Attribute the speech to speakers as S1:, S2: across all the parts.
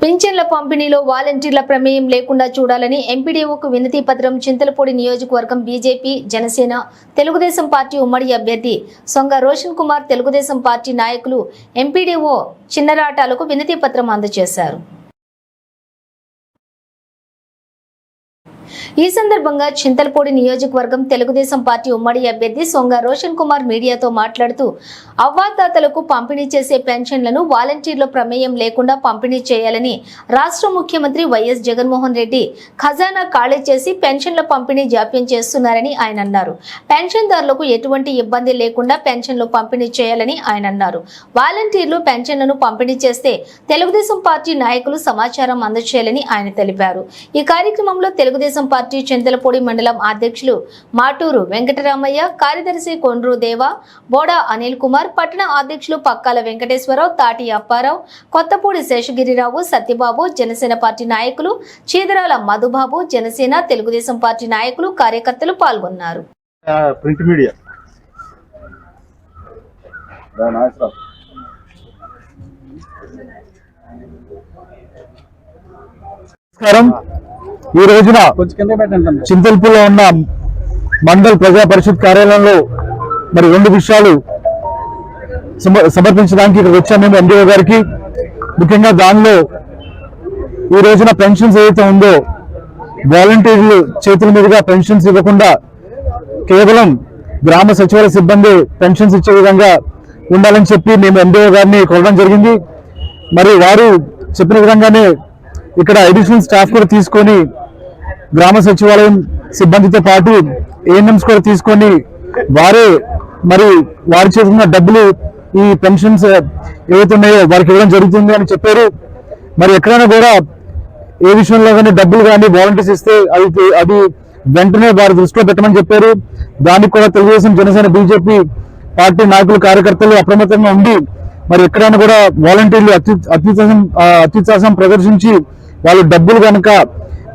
S1: పింఛన్ల పంపిణీలో వాలంటీర్ల ప్రమేయం లేకుండా చూడాలని ఎంపీడీఓకు వినతి పత్రం చింతలపూడి నియోజకవర్గం బీజేపీ, జనసేన, తెలుగుదేశం పార్టీ ఉమ్మడి అభ్యర్థి సొంగ రోషన్ కుమార్ తెలుగుదేశం పార్టీ నాయకులు ఎంపీడీఓ చిన్నరాటాలకు వినతి పత్రం అందజేశారు. ఈ సందర్భంగా చింతలపూడి నియోజకవర్గం తెలుగుదేశం పార్టీ ఉమ్మడి అభ్యర్థి సొంగ రోషన్ కుమార్ మీడియాతో మాట్లాడుతూ అవ్వాతాతలకు పంపిణీ చేసే పెన్షన్లను వాలంటీర్ల ప్రమేయం లేకుండా పంపిణీ చేయాలని రాష్ట్ర ముఖ్యమంత్రి వైఎస్ జగన్మోహన్ రెడ్డి ఖజానా ఖాళీ చేసి పెన్షన్ల పంపిణీ జాప్యం చేస్తున్నారని ఆయన అన్నారు. పెన్షన్దారులకు ఎటువంటి ఇబ్బంది లేకుండా పెన్షన్లు పంపిణీ చేయాలని ఆయన అన్నారు. వాలంటీర్లు పెన్షన్లను పంపిణీ చేస్తే తెలుగుదేశం పార్టీ నాయకులు సమాచారం అందజేయాలని ఆయన తెలిపారు. ఈ కార్యక్రమంలో తెలుగుదేశం పార్టీ చింతలపూడి మండలం అధ్యక్షులు మాటూరు వెంకటరామయ్య, కార్యదర్శి కొండ్రు దేవా, బోడా అనిల్ కుమార్, పట్టణ అధ్యక్షులు పక్కాల వెంకటేశ్వరరావు, తాటి అప్పారావు, కొత్తపూడి శేషగిరిరావు, సత్యబాబు, జనసేన పార్టీ నాయకులు చీదరాల మధుబాబు, జనసేన, తెలుగుదేశం పార్టీ నాయకులు, కార్యకర్తలు పాల్గొన్నారు.
S2: ఈ రోజున చింతల్పూర్లో ఉన్న మండల్ ప్రజా పరిషత్ కార్యాలయంలో మరి 2 విషయాలు సమర్పించడానికి ఇక్కడ వచ్చాం మేము ఎండిఓ గారికి. ముఖ్యంగా దానిలో ఈ రోజున పెన్షన్స్ ఏదైతే ఉందో వాలంటీర్లు చేతుల మీదుగా పెన్షన్స్ ఇవ్వకుండా కేవలం గ్రామ సచివాలయ సిబ్బంది పెన్షన్స్ ఇచ్చే విధంగా ఉండాలని చెప్పి మేము ఎండిఓ గారిని కోరడం జరిగింది. మరి వారు చెప్పిన విధంగానే ఇక్కడ అడిషనల్ స్టాఫ్ కూడా తీసుకొని గ్రామ సచివాలయం సిబ్బందితో పాటు ఏఎన్ఎంస్ కూడా తీసుకొని వారే మరి వారి చేతున్న డబ్బులు ఈ పెన్షన్స్ ఏవైతే ఉన్నాయో వారికి ఇవ్వడం జరుగుతుంది అని చెప్పారు. మరి ఎక్కడైనా కూడా ఏ విషయంలో కానీ డబ్బులు కానీ వాలంటీర్స్ ఇస్తే అది వెంటనే వారి దృష్టిలో పెట్టమని చెప్పారు. దానికి కూడా తెలుగుదేశం, జనసేన, బీజేపీ పార్టీ నాయకులు, కార్యకర్తలు అప్రమత్తంగా ఉండి మరి ఎక్కడైనా కూడా వాలంటీర్లు అత్యుత్సాహం ప్రదర్శించి వాళ్ళు డబ్బులు కనుక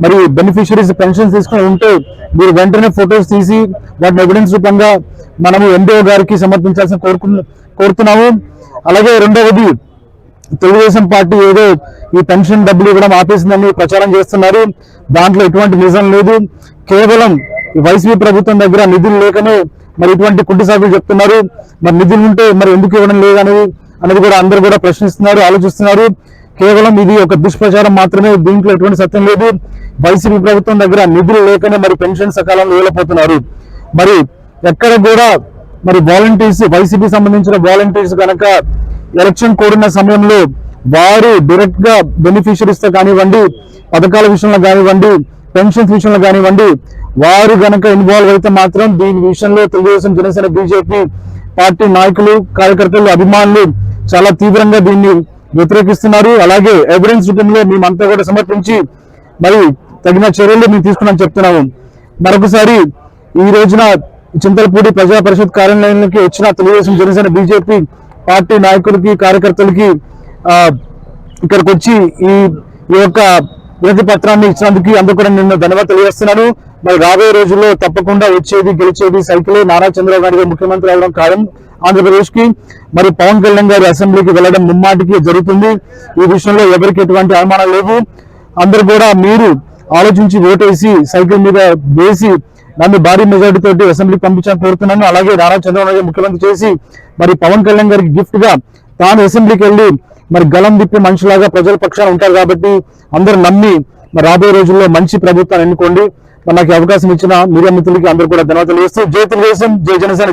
S2: మరి బెనిఫిషరీస్ పెన్షన్స్ తీసుకుని ఉంటే మీరు వెంటనే ఫొటోస్ తీసి వాటిని ఎవిడెన్స్ రూపంగా మనము ఎండిఓ గారికి సమర్పించాల్సిన కోరుతున్నాము. అలాగే రెండవది, తెలుగుదేశం పార్టీ ఏదో ఈ పెన్షన్ డబ్బులు ఇవ్వడం ఆపేసిందని ప్రచారం చేస్తున్నారు. దాంట్లో ఎటువంటి నిజం లేదు. కేవలం వైసీపీ ప్రభుత్వం దగ్గర నిధులు లేకనే మరి ఇటువంటి కుంటి సాగులు చెప్తున్నారు. మరి నిధులు ఉంటే మరి ఎందుకు ఇవ్వడం లేదు అనేది కూడా అందరూ కూడా ప్రశ్నిస్తున్నారు, ఆలోచిస్తున్నారు. కేవలం ఇది ఒక దుష్ప్రచారం మాత్రమే, దీంట్లో ఎటువంటి సత్యం లేదు. వైసీపీ ప్రభుత్వం దగ్గర నిధులు లేకనే మరి పెన్షన్ సకాలంలో వేయలేకపోతున్నారు. మరి ఎక్కడ కూడా మరి వాలంటీర్స్, వైసీపీ సంబంధించిన వాలంటీర్స్ కనుక ఎలక్షన్ కోడిన సమయంలో వారు డైరెక్ట్ గా బెనిఫిషరీస్ తో కానివ్వండి, పథకాల విషయంలో కానివ్వండి, పెన్షన్స్ విషయంలో కానివ్వండి, వారు గనక ఇన్వాల్వ్ అయితే మాత్రం దీని విషయంలో తెలుగుదేశం, జనసేన, బీజేపీ పార్టీ నాయకులు, కార్యకర్తలు, అభిమానులు చాలా తీవ్రంగా దీన్ని వ్యతిరేకిస్తున్నారు. అలాగే ఎవిడెన్స్ రూపంలో మేమంతా కూడా సమర్పించి మరి తగిన చర్యలు మేము తీసుకున్నామని చెప్తున్నాము. మరొకసారి ఈ రోజున చింతలపూడి ప్రజా పరిషత్ కార్యాలయానికి వచ్చిన తెలుగుదేశం, జనసేన, బీజేపీ పార్టీ నాయకులకి, కార్యకర్తలకి ఇక్కడికి వచ్చి ఈ యొక్క వినతి పత్రాన్ని ఇచ్చినందుకు అందరూ కూడా నేను ధన్యవాదాలు తెలియజేస్తున్నాను. మరి రాబోయే రోజుల్లో తప్పకుండా వచ్చేది గెలిచేది సైకిలే. నారా చంద్రబాబు నాయుడు గారు ముఖ్యమంత్రి అవడం ఖాయం ఆంధ్రప్రదేశ్ కి. మరి పవన్ కళ్యాణ్ గారు అసెంబ్లీకి వెళ్ళడం ముమ్మాటికి జరుగుతుంది. ఈ విషయంలో ఎవరికి ఎటువంటి అనుమానాలు లేవు. అందరూ కూడా మీరు ఆలోచించి ఓటేసి సైకిల్ మీద వేసి నన్ను భారీ మెజారిటీ తోటి అసెంబ్లీకి పంపించాలని కోరుతున్నాను. అలాగే నారా చంద్రబాబు నాయుడు ముఖ్యమంత్రి చేసి మరి పవన్ కళ్యాణ్ గారికి గిఫ్ట్ గా తాను అసెంబ్లీకి వెళ్ళి మరి గలం తిప్పి మనుషులాగా ప్రజల పక్షాన ఉంటారు కాబట్టి అందరూ నమ్మి మరి రాబోయే రోజుల్లో మంచి ప్రభుత్వాన్ని ఎన్నుకోండి. నాకు అవకాశం ఇచ్చిన మీడియా మిత్రులకి అందరూ కూడా ధన్యవాదాలు తెలియజేస్తూ జై తెలుగుదేశం, జై జనసేన.